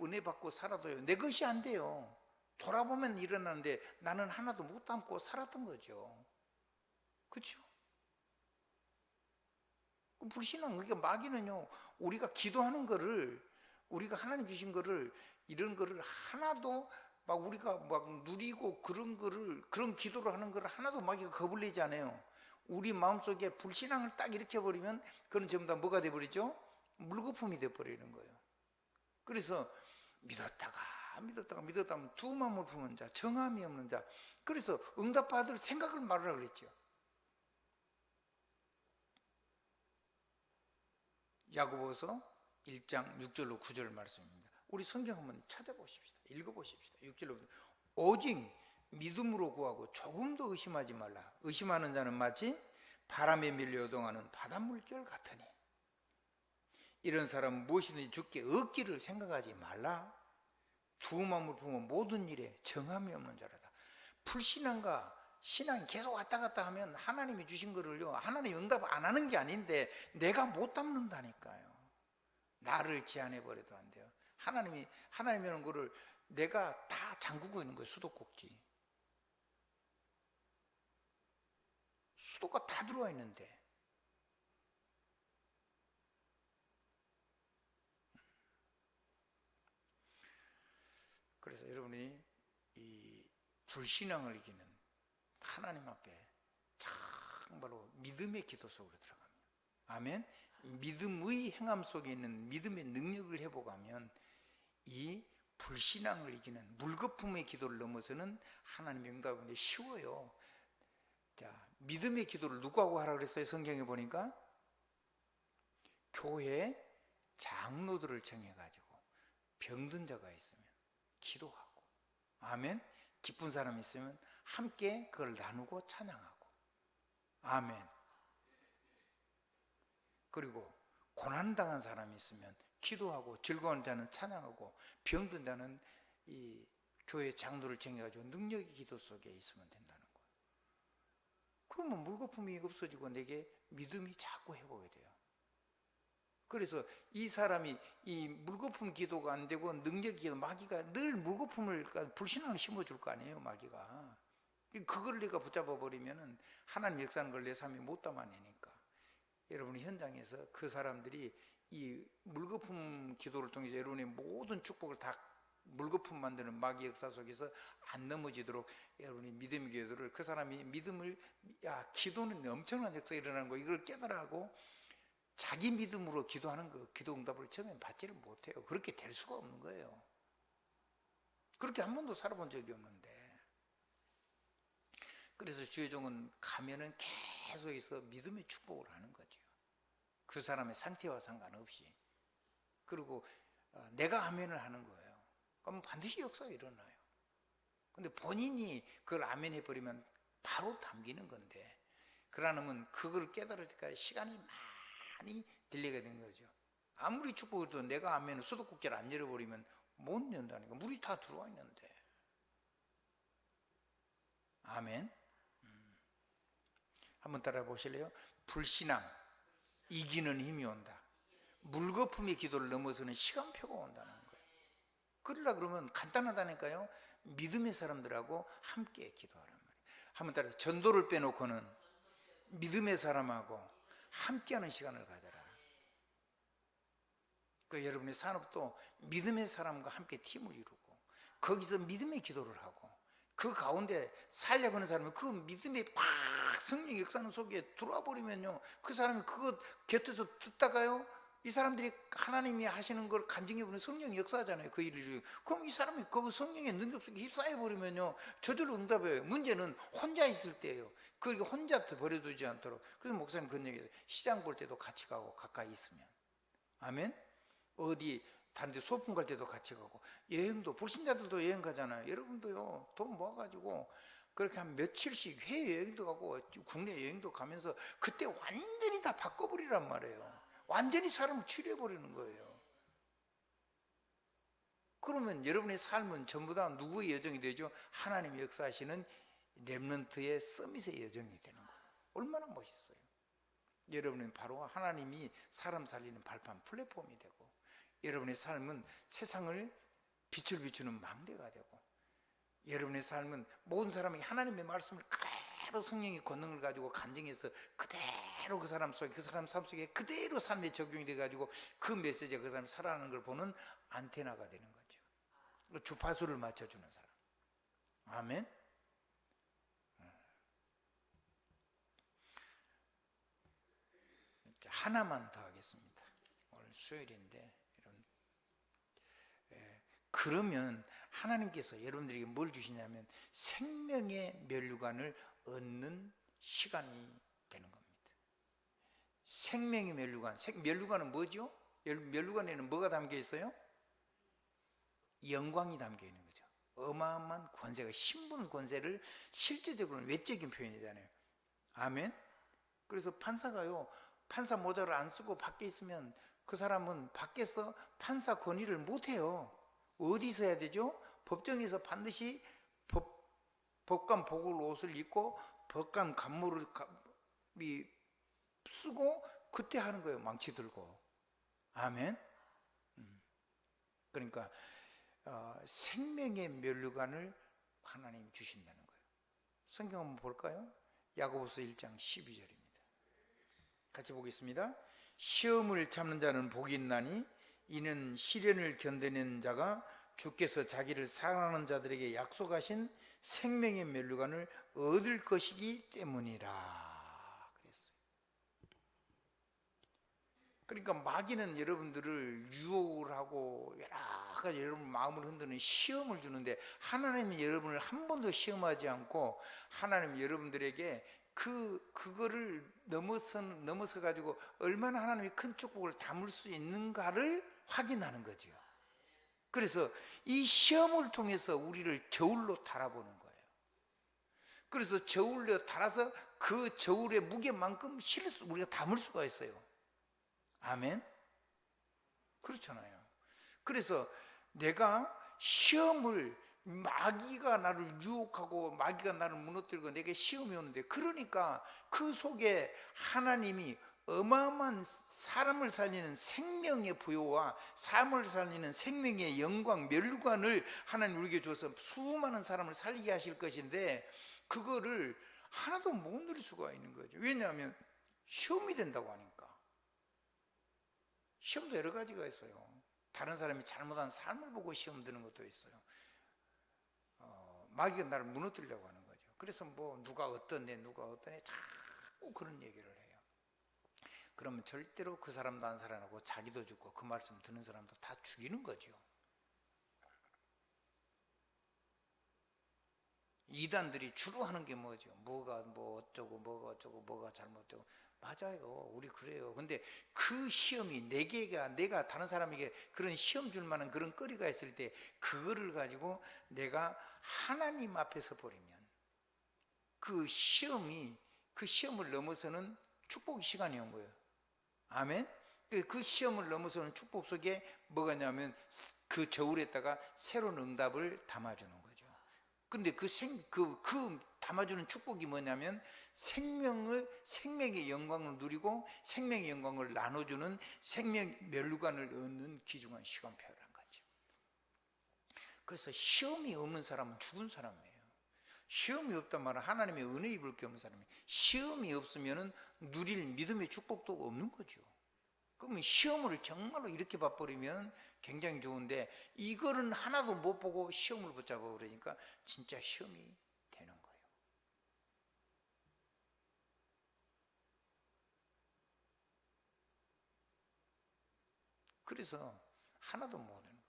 은혜 받고 살아도요, 내 것이 안 돼요. 돌아보면 일어나는데 나는 하나도 못 담고 살았던 거죠. 그렇죠? 불신앙, 그러니까 마귀는요, 우리가 기도하는 거를, 우리가 하나님 주신 거를, 이런 거를 하나도 막 우리가 막 누리고 그런 기도를 하는 거를 하나도 마귀가 겁을 내지 않아요. 우리 마음속에 불신앙을 딱 일으켜 버리면 그건 전부 다 뭐가 돼 버리죠? 물거품이 돼 버리는 거예요. 그래서 믿었다가 하면 두 마음을 품은 자, 정함이 없는 자. 그래서 응답받을 생각을 말하라 그랬죠. 야고보서 1장 6절로 9절 말씀입니다. 우리 성경 한번 찾아보십시다. 읽어보십시다. 6절로 오직 믿음으로 구하고 조금도 의심하지 말라. 의심하는 자는 마치 바람에 밀려 요동하는 바닷물결 같으니 이런 사람은 무엇이든지 주께 얻기를 생각하지 말라. 두 마음을 품은 모든 일에 정함이 없는 자라다. 불신앙과 신앙이 계속 왔다 갔다 하면 하나님이 주신 거를요, 하나님 응답 안 하는 게 아닌데 내가 못 담는다니까요. 나를 제한해 버려도 안 돼요. 하나님이 하는 거를 내가 다 잠그고 있는 거예요. 수도꼭지. 수도가 다 들어와 있는데. 그래서 여러분이 이 불신앙을 이기는 하나님 앞에 정말로 믿음의 기도 속으로 들어갑니다. 아멘. 믿음의 행함 속에 있는 믿음의 능력을 회복하면 이 불신앙을 이기는 물거품의 기도를 넘어서는 하나님의 응답이 쉬워요. 자, 믿음의 기도를 누구하고 하라 그랬어요? 성경에 보니까 교회 장로들을 정해가지고 병든 자가 있으면 기도하고, 아멘. 기쁜 사람이 있으면 함께 그걸 나누고 찬양하고, 아멘. 그리고 고난당한 사람이 있으면 기도하고, 즐거운 자는 찬양하고, 병든 자는 이 교회 장로를 정해가지고 능력의 기도 속에 있으면 된다는 거예요. 그러면 물거품이 없어지고 내게 믿음이 자꾸 회복이 돼요. 그래서 이 사람이 이 물거품 기도가 안 되고 능력 기도, 마귀가 늘 물거품을, 불신앙을 심어줄 거 아니에요. 마귀가 그걸 내가 붙잡아 버리면은 하나님 역사하는 걸 내 삶이 못 담아내니까, 여러분이 현장에서 그 사람들이 이 물거품 기도를 통해서 여러분의 모든 축복을 다 물거품 만드는 마귀 역사 속에서 안 넘어지도록 여러분이 믿음의 기도를, 그 사람이 믿음을, 야, 기도는 엄청난 역사가 일어나는 거, 이걸 깨달아하고 자기 믿음으로 기도하는 거, 기도 응답을 처음엔 받지를 못해요. 그렇게 될 수가 없는 거예요. 그렇게 한 번도 살아본 적이 없는데. 그래서 주의 종은 가면은 계속해서 믿음의 축복을 하는 거죠. 그 사람의 상태와 상관없이. 그리고 내가 아멘을 하는 거예요. 그럼 반드시 역사가 일어나요. 근데 본인이 그걸 아멘 해버리면 바로 담기는 건데, 그러려면 그걸 깨달을 때까지 시간이 많이 딜레이가 된 거죠. 아무리 축복을 해도 내가 아멘을 수도꼭지를 안 열어버리면 못 연다니까. 물이 다 들어와 있는데. 아멘. 한번 따라 보실래요? 불신앙 이기는 힘이 온다. 물거품의 기도를 넘어서는 시간표가 온다는 거예요. 그러려 그러면 간단하다니까요. 믿음의 사람들하고 함께 기도하란 말이에요. 한번 따라, 전도를 빼놓고는 믿음의 사람하고 함께하는 시간을 가져라. 그 여러분의 산업도 믿음의 사람과 함께 팀을 이루고 거기서 믿음의 기도를 하고, 그 가운데 살려고 하는 사람은 그 믿음의 팍 성령 역사는 속에 들어와 버리면요, 그 사람이 그거 곁에서 듣다가요, 이 사람들이 하나님이 하시는 걸 간증해 보는 성령이 역사하잖아요. 그 일을. 그럼 이 사람이 그 성령의 능력 속에 휩싸여 버리면요, 저절로 응답해요. 문제는 혼자 있을 때예요. 그러니까 혼자 버려두지 않도록. 그래서 목사님 그런 얘기해요. 시장 볼 때도 같이 가고, 가까이 있으면. 아멘. 어디 다른 데 소풍 갈 때도 같이 가고, 여행도, 불신자들도 여행 가잖아요. 여러분도요, 돈 모아가지고 그렇게 한 며칠씩 해외여행도 가고 국내 여행도 가면서 그때 완전히 다 바꿔버리란 말이에요. 완전히 사람을 치료해버리는 거예요. 그러면 여러분의 삶은 전부 다 누구의 여정이 되죠? 하나님이 역사하시는 렘넌트의 서밋의 여정이 되는 거예요. 얼마나 멋있어요. 여러분은 바로 하나님이 사람 살리는 발판, 플랫폼이 되고, 여러분의 삶은 세상을 빛을 비추는 망대가 되고, 여러분의 삶은 모든 사람이 하나님의 말씀을 그대로 성령의 권능을 가지고 간증해서 그대로 그 사람 속에, 그 사람 삶 속에 그대로 삶에 적용이 돼가지고 그 메시지가 그 사람이 살아가는 걸 보는 안테나가 되는 거죠. 주파수를 맞춰주는 사람. 아멘. 하나만 더 하겠습니다. 오늘 수요일인데, 그러면 하나님께서 여러분들에게 뭘 주시냐면 생명의 멸류관을 얻는 시간이 되는 겁니다. 생명의 면류관. 면류관은 뭐죠? 면류관에는 뭐가 담겨 있어요? 영광이 담겨 있는 거죠. 어마어마한 권세가, 신분 권세를 실제적으로는 외적인 표현이잖아요. 아멘. 그래서 판사가요, 판사 모자를 안 쓰고 밖에 있으면 그 사람은 밖에서 판사 권위를 못 해요. 어디서 해야 되죠? 법정에서 반드시 법관 복을 옷을 입고 법관 간무를 쓰고 그때 하는 거예요. 망치 들고. 아멘. 그러니까 생명의 면류관을 하나님 주신다는 거예요. 성경 한번 볼까요? 야고보서 1장 12절입니다. 같이 보겠습니다. 시험을 참는 자는 복이 있나니 이는 시련을 견디는 자가 주께서 자기를 사랑하는 자들에게 약속하신 생명의 면류관을 얻을 것이기 때문이라 그랬어요. 그러니까 마귀는 여러분들을 유혹을 하고 여러 가지 여러분 마음을 흔드는 시험을 주는데, 하나님은 여러분을 한 번도 시험하지 않고 하나님은 여러분들에게 그거를 넘어서 가지고 얼마나 하나님이 큰 축복을 담을 수 있는가를 확인하는 거죠. 그래서 이 시험을 통해서 우리를 저울로 달아보는 거예요. 그래서 저울로 달아서 그 저울의 무게만큼 우리가 담을 수가 있어요. 아멘. 그렇잖아요. 그래서 내가 시험을, 마귀가 나를 유혹하고 마귀가 나를 무너뜨리고 내게 시험이 오는데, 그러니까 그 속에 하나님이 어마어마한 사람을 살리는 생명의 부여와 삶을 살리는 생명의 영광, 면류관을 하나님 우리에게 줘서 수많은 사람을 살리게 하실 것인데, 그거를 하나도 못 누릴 수가 있는 거죠. 왜냐하면 시험이 된다고 하니까. 시험도 여러 가지가 있어요. 다른 사람이 잘못한 삶을 보고 시험 드는 것도 있어요. 마귀가 나를 무너뜨리려고 하는 거죠. 그래서 뭐 누가 어떠네 자꾸 그런 얘기를 해요. 그러면 절대로 그 사람도 안 살아나고 자기도 죽고 그 말씀 듣는 사람도 다 죽이는 거죠. 이단들이 주로 하는 게 뭐죠? 뭐가 뭐가 잘못되고. 맞아요, 우리 그래요. 근데 그 시험이 내가 다른 사람에게 그런 시험 줄 만한 그런 거리가 있을 때, 그거를 가지고 내가 하나님 앞에서 버리면 그 시험을 넘어서는 축복의 시간이 온 거예요. 아멘. 그 시험을 넘어서는 축복 속에 뭐가 있냐면 그 저울에다가 새로운 응답을 담아주는 거죠. 근데 그 담아주는 축복이 뭐냐면 생명의 영광을 누리고 생명의 영광을 나눠주는 생명 면류관을 얻는 귀중한 시간표란 거죠. 그래서 시험이 없는 사람은 죽은 사람이에요. 시험이 없단 말은 하나님의 은혜 입을 게 없는 사람이에요. 시험이 없으면 누릴 믿음의 축복도 없는 거죠. 그러면 시험을 정말로 이렇게 봐버리면 굉장히 좋은데, 이거는 하나도 못 보고 시험을 붙잡아 그러니까 진짜 시험이 되는 거예요. 그래서 하나도 못 오는 거예요.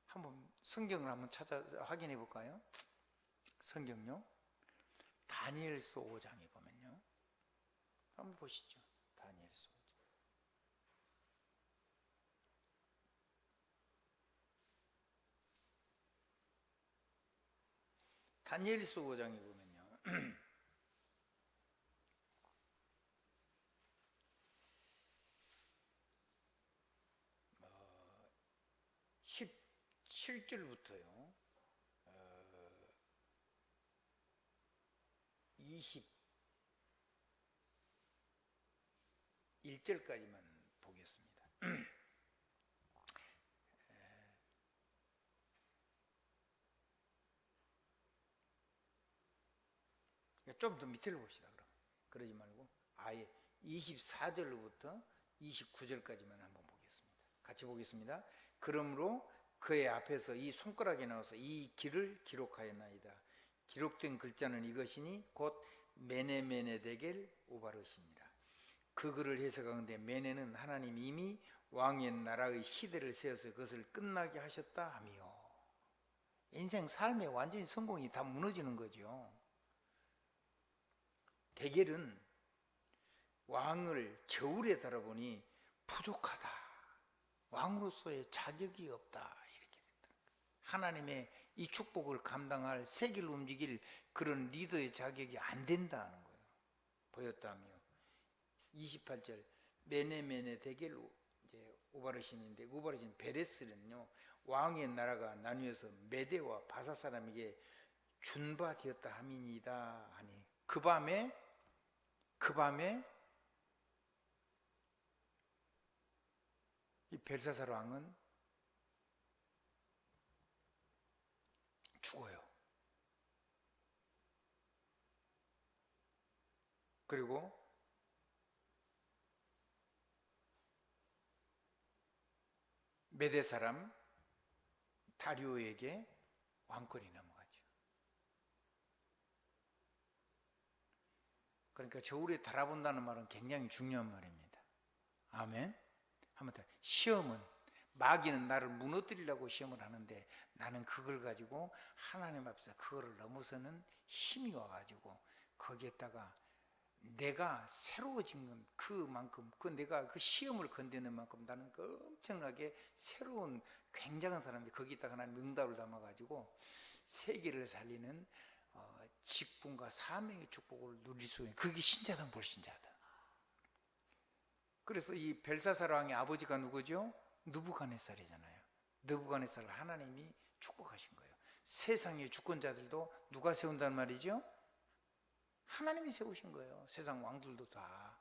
한번 성경을 한번 찾아 확인해 볼까요? 성경요, 다니엘서 5장에 보면요, 한번 보시죠. 다니엘서 5장. 다니엘서 5장에 보면요, 17절부터요 21절까지만 보겠습니다. 좀 더 밑을 봅시다. 그러지 말고 아예 24절로부터 29절까지만 한번 보겠습니다. 같이 보겠습니다. 그러므로 그의 앞에서 이 손가락에 나와서 이 길을 기록하였나이다. 기록된 글자는 이것이니 곧 메네메네데겔 우바르시니라. 그 글을 해석하는데, 메네는 하나님 이미 왕의 나라의 시대를 세워서 그것을 끝나게 하셨다 하며, 인생 삶의 완전히 성공이 다 무너지는 거죠. 데겔은 왕을 저울에 달아보니 부족하다. 왕으로서의 자격이 없다. 이렇게 됐다. 하나님의 이 축복을 감당할 세계를 움직일 그런 리더의 자격이 안 된다는 거예요. 보였다며. 28절 메네메네 대겔 이제 우바르신인데, 우바르신 베레스는요, 왕의 나라가 나뉘어서 메대와 바사 사람에게 준바되었다 함이니이다 하니, 그 밤에 이 벨사살 왕은 죽어요. 그리고 메대 사람 다리오에게 왕권이 넘어가죠. 그러니까 저울에 달아본다는 말은 굉장히 중요한 말입니다. 아멘. 한번 더. 시험은, 마귀는 나를 무너뜨리려고 시험을 하는데, 나는 그걸 가지고 하나님 앞에서 그거를 넘어서는 힘이 와가지고 거기에다가 내가 새로워진 그만큼, 내가 그 시험을 건드는 만큼 나는 그 엄청나게 새로운 굉장한 사람들이 거기에다가 하나님 응답을 담아가지고 세계를 살리는 직분과 사명의 축복을 누릴 수 있는, 그게 신자다 불신자다. 그래서 이 벨사살 왕의 아버지가 누구죠? 느부갓네살이잖아요. 느부갓네살을 하나님이 축복하신 거예요. 세상의 주권자들도 누가 세운단 말이죠? 하나님이 세우신 거예요. 세상 왕들도 다.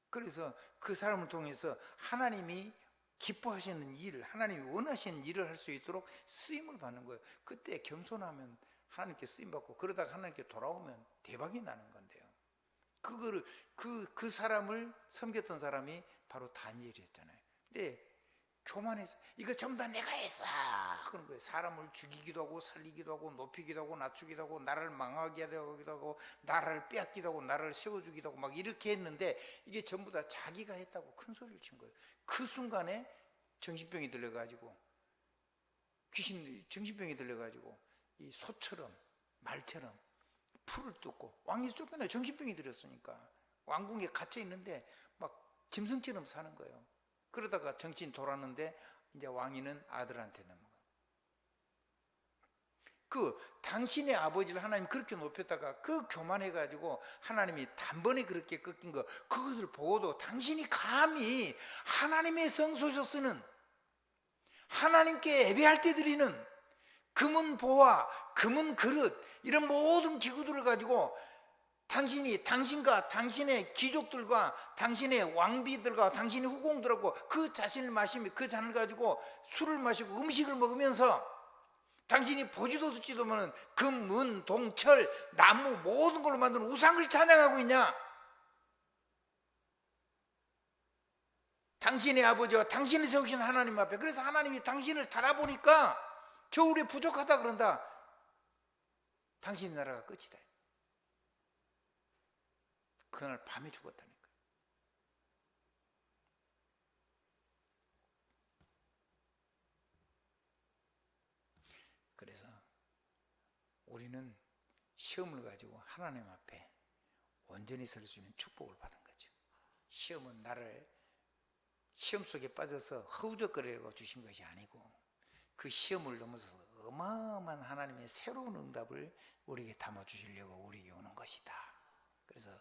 그래서 그 사람을 통해서 하나님이 기뻐하시는 일을, 하나님이 원하시는 일을 할 수 있도록 쓰임을 받는 거예요. 그때 겸손하면 하나님께 쓰임받고, 그러다가 하나님께 돌아오면 대박이 나는 건데요. 그거를 그 사람을 섬겼던 사람이 바로 다니엘이었잖아요. 근데 교만해서 이거 전부 다 내가 했어 그런 거예요. 사람을 죽이기도 하고 살리기도 하고 높이기도 하고 낮추기도 하고 나라를 망하게 하기도 하고 나라를 빼앗기도 하고 나라를 세워주기도 하고 막 이렇게 했는데, 이게 전부 다 자기가 했다고 큰 소리를 친 거예요. 그 순간에 정신병이 들려가지고, 정신병이 들려가지고 이 소처럼 말처럼 풀을 뜯고, 왕이 쫓겨나요. 정신병이 들었으니까. 왕궁에 갇혀 있는데 막 짐승처럼 사는 거예요. 그러다가 정신 돌았는데 이제 왕위는 아들한테 넘어가요. 당신의 아버지를 하나님 그렇게 높였다가 그 교만해가지고 하나님이 단번에 그렇게 꺾인 거, 그것을 보고도 당신이 감히 하나님의 성소에서 쓰는, 하나님께 예배할 때 드리는 금은 보화, 금은 그릇, 이런 모든 기구들을 가지고 당신이 당신과 당신의 귀족들과 당신의 왕비들과 당신의 후궁들하고 그 자신을 마시며 그 잔을 가지고 술을 마시고 음식을 먹으면서 당신이 보지도 듣지도 못하는 금, 은, 동, 철, 나무 모든 걸로 만든 우상을 찬양하고 있냐? 당신의 아버지와 당신이 세우신 하나님 앞에. 그래서 하나님이 당신을 달아보니까 겨울에 부족하다 그런다. 당신 나라가 끝이다. 그날 밤에 죽었다니까. 그래서 우리는 시험을 가지고 하나님 앞에 온전히 설 수 있는 축복을 받은 거죠. 시험은 나를 시험 속에 빠져서 허우적거리려고 주신 것이 아니고, 그 시험을 넘어서서 어마어마한 하나님의 새로운 응답을 우리에게 담아주시려고 우리에게 오는 것이다. 그래서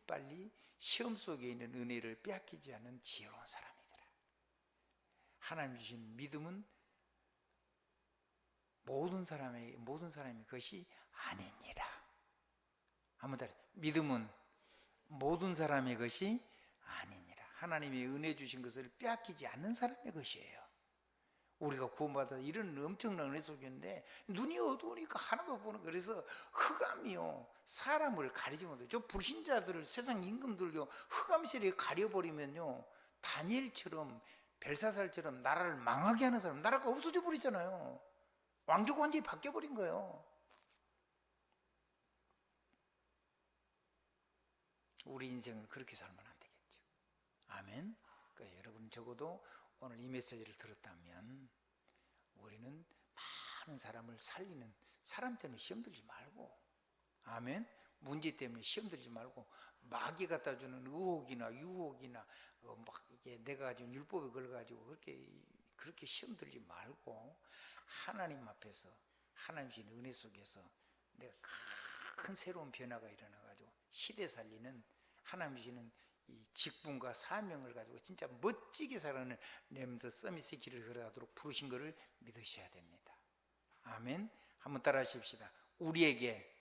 빨리 시험 속에 있는 은혜를 빼앗기지 않는 지혜로운 사람이더라. 하나님 주신 믿음은 모든 사람의 것이 아니니라. 한번 더, 믿음은 모든 사람의 것이 아니니라. 하나님이 은혜 주신 것을 빼앗기지 않는 사람의 것이에요. 우리가 구원받아서 이런 엄청난 은혜 속인데 눈이 어두우니까 하나도 못 보는 거예요. 그래서 흑암이요, 사람을 가리지 못해요. 저 불신자들을, 세상 임금들요, 흑암세력에 가려버리면요, 다니엘처럼 벨사살처럼 나라를 망하게 하는 사람, 나라가 없어져 버리잖아요. 왕조가 완전히 바뀌어버린 거예요. 우리 인생은 그렇게 살면 안 되겠죠. 아멘. 그러니까 여러분 적어도 오늘 이 메시지를 들었다면 우리는 많은 사람을 살리는 사람 때문에 시험 들지 말고, 아멘, 문제 때문에 시험 들지 말고 마귀 갖다 주는 의혹이나 유혹이나 막 이게 내가 가진 율법에 걸려가지고 그렇게 시험 들지 말고 하나님 앞에서 하나님 주신 은혜 속에서 내가 큰 새로운 변화가 일어나가지고 시대 살리는 하나님 주시는 이 직분과 사명을 가지고 진짜 멋지게 살아가는 렘더 서밋의 길을 걸어가도록 부르신 것을 믿으셔야 됩니다. 아멘. 한번 따라 하십시다. 우리에게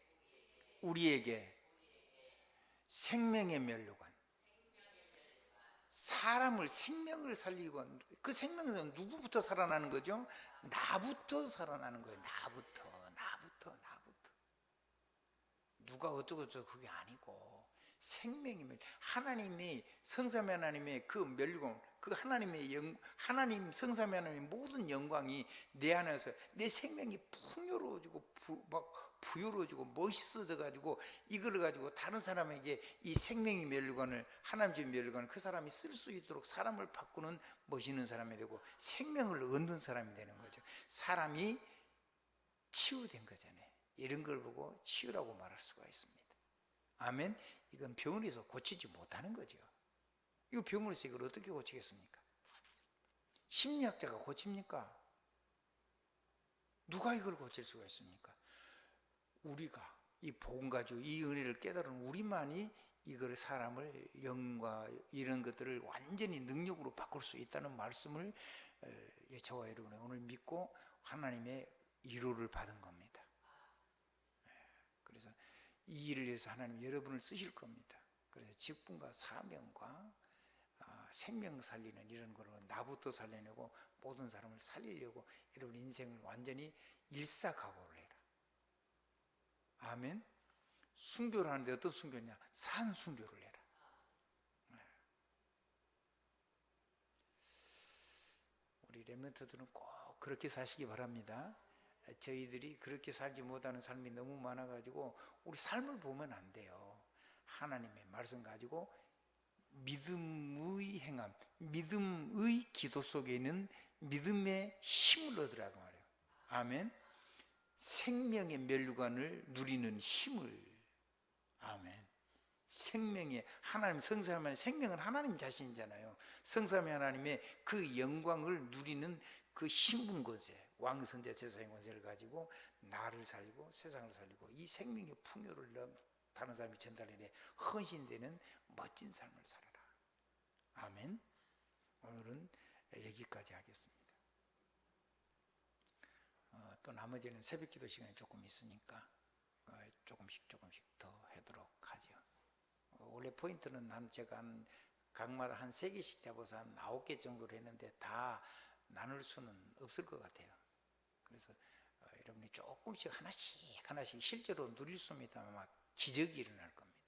생명의 면류관, 사람을 생명을 살리고 그 생명은 누구부터 살아나는 거죠? 나부터 살아나는 거예요. 나부터. 누가 어쩌고저쩌고 그게 아니고 생명이면 하나님이 성삼위 하나님의 그 면류관, 그 하나님 성삼위 하나님의 모든 영광이 내 안에서 내 생명이 풍요로워지고 부유로워지고 멋있어져 가지고 이걸 가지고 다른 사람에게 이 생명의 면류관을 하나님 주신 면류관을 그 사람이 쓸 수 있도록 사람을 바꾸는 멋있는 사람이 되고 생명을 얻는 사람이 되는 거죠. 사람이 치유된 거잖아요. 이런 걸 보고 치유라고 말할 수가 있습니다. 아멘. 이건 병원에서 고치지 못하는 거죠. 이거 병원에서 이걸 어떻게 고치겠습니까? 심리학자가 고칩니까? 누가 이걸 고칠 수가 있습니까? 우리가 이 복음 가지고 이 은혜를 깨달은 우리만이 이걸 사람을 영과 이런 것들을 완전히 능력으로 바꿀 수 있다는 말씀을 저와 여러분이 오늘 믿고 하나님의 위로를 받은 겁니다. 그래서 이 일을 위해서 하나님 여러분을 쓰실 겁니다. 그래서 직분과 사명과 생명 살리는 이런 걸로 나부터 살려내고 모든 사람을 살리려고 여러분 인생을 완전히 일사각오를 해라. 아멘. 순교를 하는데 어떤 순교냐? 산 순교를 해라. 우리 렘넌트들은 꼭 그렇게 사시기 바랍니다. 저희들이 그렇게 살지 못하는 삶이 너무 많아가지고 우리 삶을 보면 안 돼요. 하나님의 말씀 가지고 믿음의 행함, 믿음의 기도 속에 있는 믿음의 힘을 얻으라고 말해요. 아멘. 생명의 면류관을 누리는 힘을. 아멘. 생명의 하나님 성삼위 하나님, 생명은 하나님 자신이잖아요. 성삼위 하나님의 그 영광을 누리는 그 신분 권세, 왕선자 제사장 권세를 가지고 나를 살리고 세상을 살리고 이 생명의 풍요를 다른 사람이 전달해 헌신되는 멋진 삶을 살아라. 아멘. 오늘은 여기까지 하겠습니다. 또 나머지는 새벽기도 시간이 조금 있으니까 조금씩 더 하도록 하죠. 원래 포인트는 제가 각마다 한 3개씩 잡아서 한 9개 정도로 했는데 다 나눌 수는 없을 것 같아요. 그래서 여러분이 조금씩 하나씩 실제로 누릴 수 있다면 막 기적이 일어날 겁니다.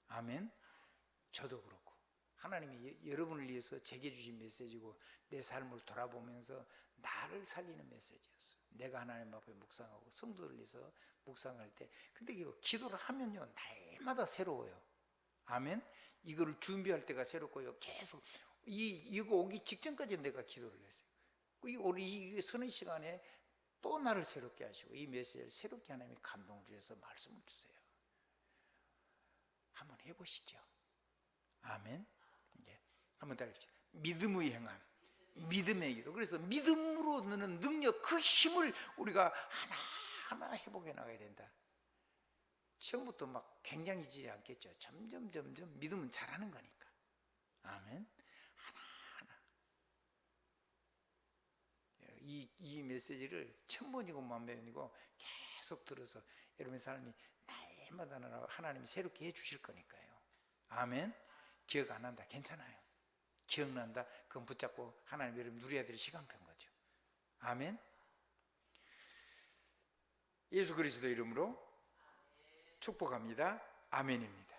아멘. 저도 그렇고 하나님이 여러분을 위해서 제게 주신 메시지고 내 삶을 돌아보면서 나를 살리는 메시지였어요. 내가 하나님 앞에 묵상하고 성도를 위해서 묵상할 때 근데 이거 기도를 하면요 날마다 새로워요. 아멘. 이거를 준비할 때가 새롭고요. 계속 이거 오기 직전까지 내가 기도를 했어요. 우리 이 서는 시간에 또 나를 새롭게 하시고 이 메시지를 새롭게 하나님이 감동을 주셔서 말씀을 주세요. 한번 해보시죠. 아멘. 예. 한번 따라해보시죠. 믿음의 행함, 믿음의 기도. 그래서 믿음으로 넣는 능력, 그 힘을 우리가 하나하나 회복해 나가야 된다. 처음부터 막 굉장히지 않겠죠. 점점 믿음은 잘하는 거니까. 아멘. 하나하나. 이 메시지를 1000번이고 10,000번이고 계속 들어서 여러분의 삶이 날마다 하나님이 새롭게 해주실 거니까요. 아멘. 기억 안 난다. 괜찮아요. 기억난다. 그건 붙잡고 하나님 여러분 누려야 될 시간표인 거죠. 아멘. 예수 그리스도 이름으로 축복합니다. 아멘입니다.